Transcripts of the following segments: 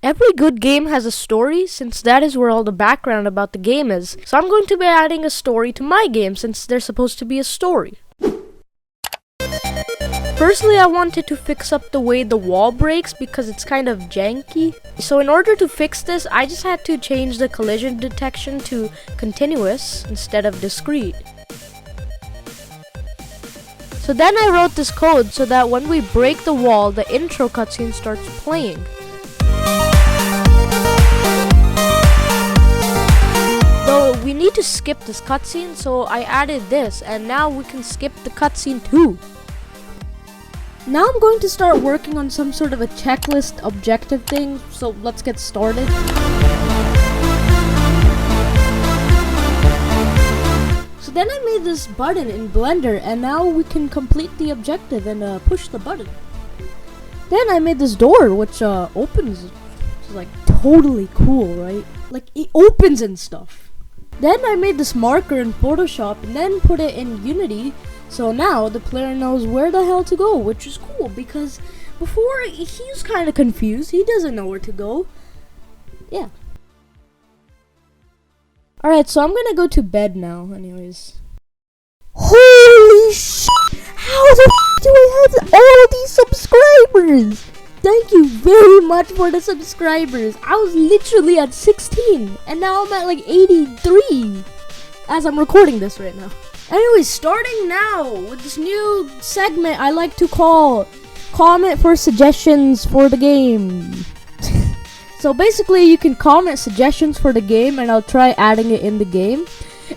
Every good game has a story, since that is where all the background about the game is. So I'm going to be adding a story to my game, since there's supposed to be a story. Firstly, I wanted to fix up the way the wall breaks because it's kind of janky. So in order to fix this, I just had to change the collision detection to continuous instead of discrete. So then I wrote this code so that when we break the wall, the intro cutscene starts playing. Though we need to skip this cutscene, so I added this, and now we can skip the cutscene too. Now I'm going to start working on some sort of a checklist objective thing, so let's get started. So then I made this button in Blender, and now we can complete the objective and push the button. Then I made this door which opens, which is like totally cool, right? Like it opens and stuff. Then I made this marker in Photoshop and then put it in Unity. So now the player knows where the hell to go, which is cool because before he's kind of confused. He doesn't know where to go. Yeah. Alright, so I'm gonna go to bed now, anyways. Holy shit! How the f do I have all these subscribers? Thank you very much for the subscribers. I was literally at 16, and now I'm at like 83 as I'm recording this right now. Anyways, starting now with this new segment I like to call Comment for Suggestions for the Game. So basically you can comment suggestions for the game and I'll try adding it in the game.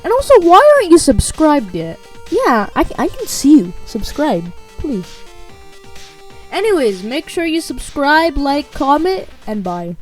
And also, why aren't you subscribed yet? Yeah, I can see you. Subscribe, please. Anyways, make sure you subscribe, like, comment, and bye.